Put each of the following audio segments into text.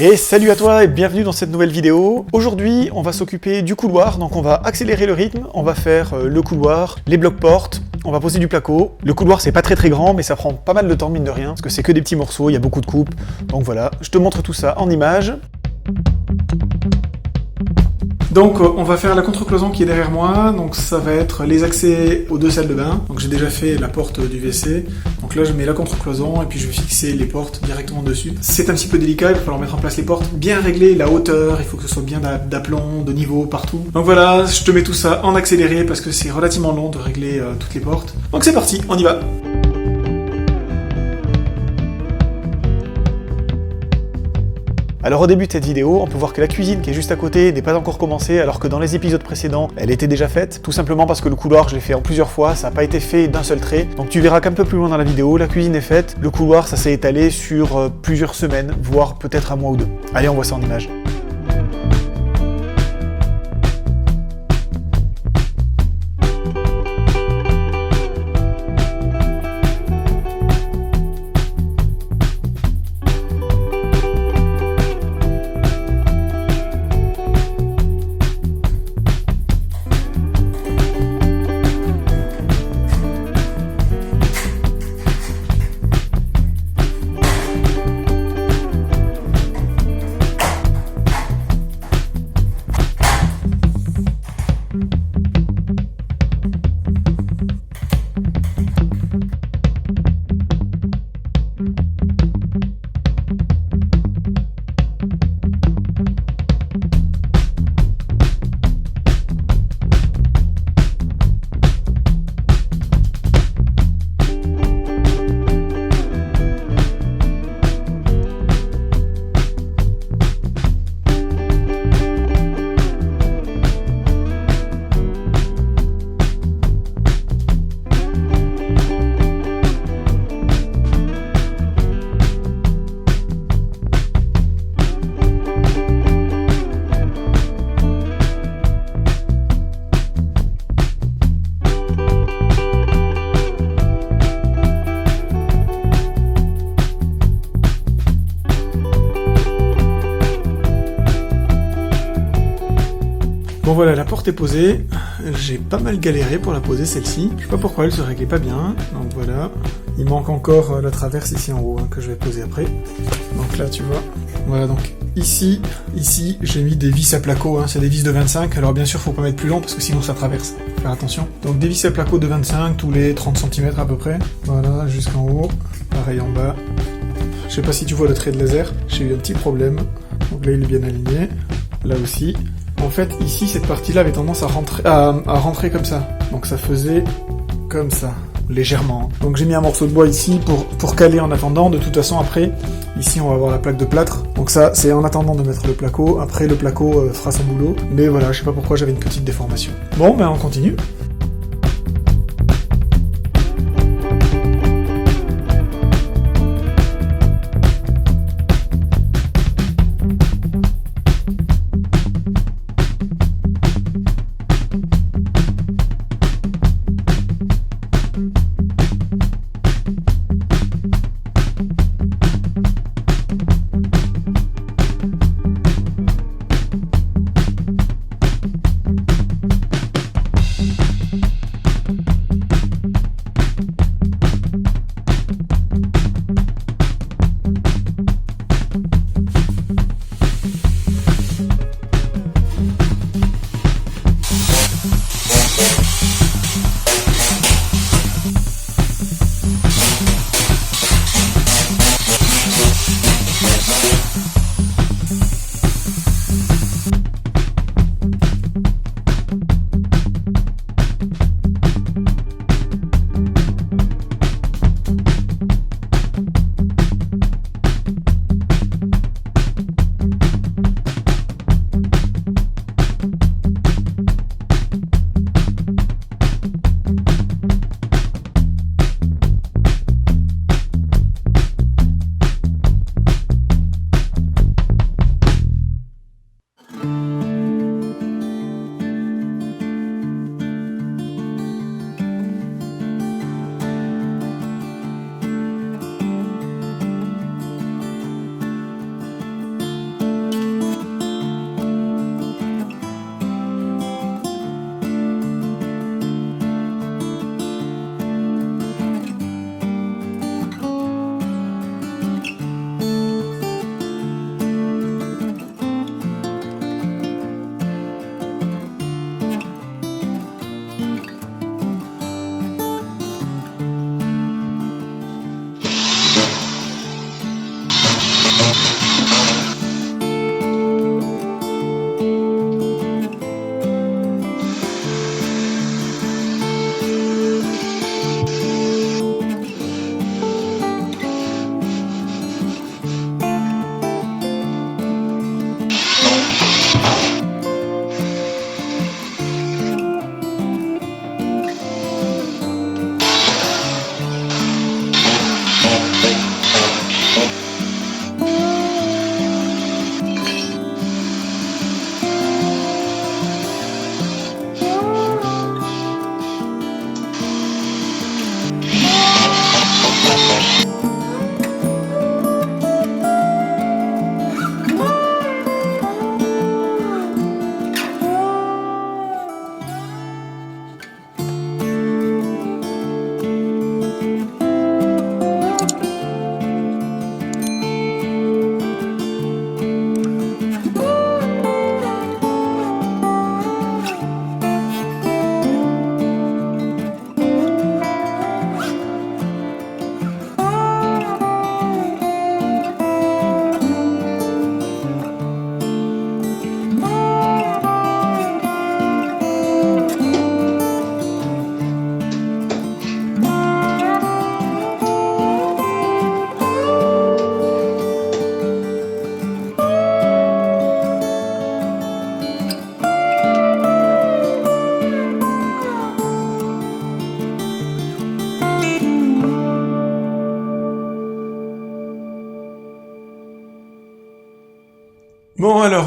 Et salut à toi et bienvenue dans cette nouvelle vidéo. Aujourd'hui, on va s'occuper du couloir, donc on va accélérer le rythme, on va faire le couloir, les blocs portes, on va poser du placo. Le couloir c'est pas très grand, mais ça prend pas mal de temps mine de rien, parce que c'est que des petits morceaux, il y a beaucoup de coupes. Donc voilà, je te montre tout ça en images. Donc on va faire la contre-cloison qui est derrière moi, donc ça va être les accès aux deux salles de bain. Donc j'ai déjà fait la porte du WC, donc là je mets la contre-cloison et puis je vais fixer les portes directement dessus. C'est un petit peu délicat, il va falloir mettre en place les portes, bien régler la hauteur, il faut que ce soit bien d'aplomb, de niveau partout. Donc voilà, je te mets tout ça en accéléré parce que c'est relativement long de régler toutes les portes. Donc c'est parti, on y va. Alors au début de cette vidéo, on peut voir que la cuisine qui est juste à côté n'est pas encore commencée, alors que dans les épisodes précédents, elle était déjà faite, tout simplement parce que le couloir, je l'ai fait en plusieurs fois, ça n'a pas été fait d'un seul trait. Donc tu verras qu'un peu plus loin dans la vidéo, la cuisine est faite, le couloir, ça s'est étalé sur plusieurs semaines, voire peut-être un mois ou deux. Allez, on voit ça en images. Bon voilà, la porte est posée, j'ai pas mal galéré pour la poser celle-ci, je sais pas pourquoi elle se réglait pas bien, donc voilà, il manque encore la traverse ici en haut que je vais poser après, donc là tu vois, voilà donc ici j'ai mis des vis à placo, c'est des vis de 25, alors bien sûr faut pas mettre plus long parce que sinon ça traverse, faut faire attention, donc des vis à placo de 25 tous les 30 cm à peu près, voilà jusqu'en haut, pareil en bas, je sais pas si tu vois le trait de laser, j'ai eu un petit problème, donc là il est bien aligné, là aussi. En fait, ici, cette partie-là avait tendance à rentrer comme ça. Donc ça faisait comme ça, légèrement. Donc j'ai mis un morceau de bois ici pour caler en attendant. De toute façon, après, ici, on va avoir la plaque de plâtre. Donc ça, c'est en attendant de mettre le placo. Après, le placo fera son boulot. Mais voilà, je sais pas pourquoi j'avais une petite déformation. Bon, ben on continue.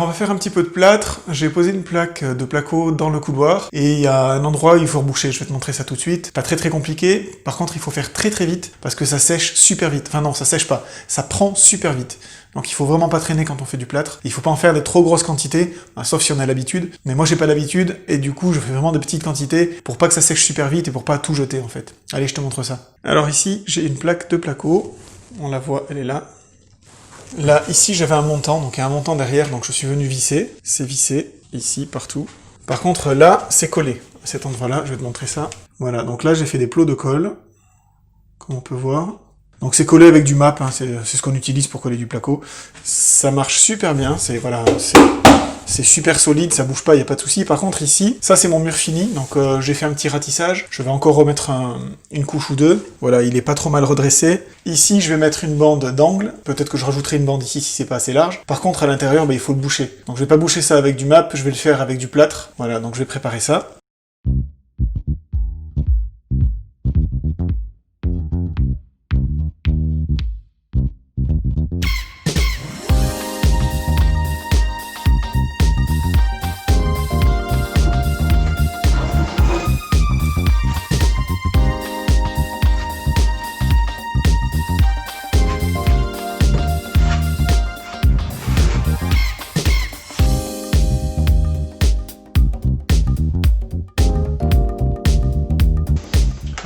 on va faire un petit peu de plâtre. J'ai posé une plaque de placo dans le couloir et il y a un endroit où il faut reboucher. Je vais te montrer ça tout de suite. Pas très compliqué. Par contre, il faut faire très vite parce que ça sèche super vite. Enfin non, ça sèche pas. Ça prend super vite. Donc il faut vraiment pas traîner quand on fait du plâtre. Il faut pas en faire des trop grosses quantités, sauf si on a l'habitude. Mais moi j'ai pas l'habitude et du coup je fais vraiment de petites quantités pour pas que ça sèche super vite et pour pas tout jeter en fait. Allez, je te montre ça. Alors ici, j'ai une plaque de placo. On la voit, elle est là. Là, ici, j'avais un montant, donc il y a un montant derrière, donc je suis venu visser. C'est vissé, ici, partout. Par contre, là, c'est collé. À cet endroit-là, je vais te montrer ça. Voilà, donc là, j'ai fait des plots de colle, comme on peut voir. Donc c'est collé avec du MAP, hein, c'est ce qu'on utilise pour coller du placo. Ça marche super bien, c'est super solide, ça bouge pas, il n'y a pas de souci. Par contre ici, ça c'est mon mur fini, donc j'ai fait un petit ratissage. Je vais encore remettre une couche ou deux. Voilà, il est pas trop mal redressé. Ici, je vais mettre une bande d'angle. Peut-être que je rajouterai une bande ici si c'est pas assez large. Par contre, à l'intérieur, il faut le boucher. Donc je vais pas boucher ça avec du MAP, je vais le faire avec du plâtre. Voilà, donc je vais préparer ça.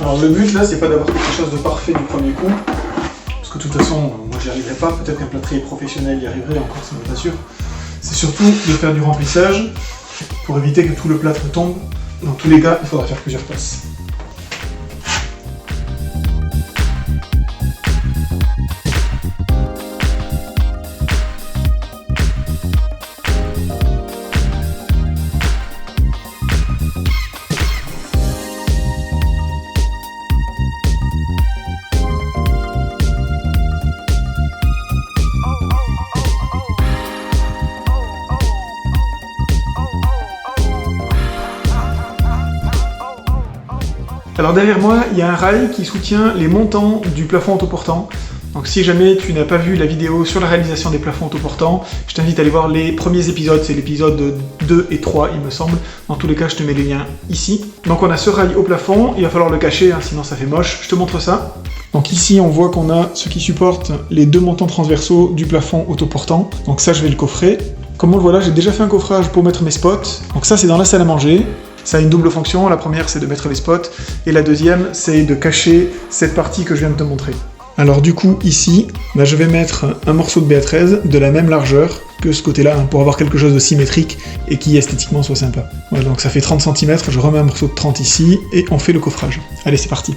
Alors le but là, c'est pas d'avoir quelque chose de parfait du premier coup, parce que de toute façon, moi j'y arriverai pas, peut-être qu'un plâtrier professionnel y arriverait, encore c'est même pas sûr. C'est surtout de faire du remplissage, pour éviter que tout le plâtre tombe. Dans tous les cas, il faudra faire plusieurs passes. Alors derrière moi, il y a un rail qui soutient les montants du plafond autoportant. Donc si jamais tu n'as pas vu la vidéo sur la réalisation des plafonds autoportants, je t'invite à aller voir les premiers épisodes, c'est l'épisode 2 et 3 il me semble. Dans tous les cas, je te mets les liens ici. Donc on a ce rail au plafond, il va falloir le cacher, hein, sinon ça fait moche. Je te montre ça. Donc ici, on voit qu'on a ce qui supporte les deux montants transversaux du plafond autoportant. Donc ça, je vais le coffrer. Comme on le voit là, j'ai déjà fait un coffrage pour mettre mes spots. Donc ça, c'est dans la salle à manger. Ça a une double fonction, la première c'est de mettre les spots, et la deuxième c'est de cacher cette partie que je viens de te montrer. Alors du coup ici, là, je vais mettre un morceau de BA13 de la même largeur que ce côté-là, hein, pour avoir quelque chose de symétrique et qui esthétiquement soit sympa. Voilà, donc ça fait 30 cm, je remets un morceau de 30 ici, et on fait le coffrage. Allez, c'est parti.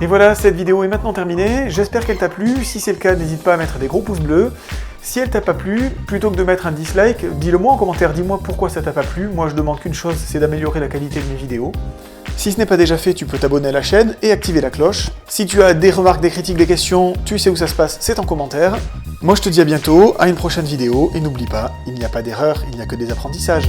Et voilà, cette vidéo est maintenant terminée, j'espère qu'elle t'a plu, si c'est le cas, n'hésite pas à mettre des gros pouces bleus. Si elle t'a pas plu, plutôt que de mettre un dislike, dis-le moi en commentaire, dis-moi pourquoi ça t'a pas plu. Moi je demande qu'une chose, c'est d'améliorer la qualité de mes vidéos. Si ce n'est pas déjà fait, tu peux t'abonner à la chaîne et activer la cloche. Si tu as des remarques, des critiques, des questions, tu sais où ça se passe, c'est en commentaire. Moi je te dis à bientôt, à une prochaine vidéo, et n'oublie pas, il n'y a pas d'erreur, il n'y a que des apprentissages.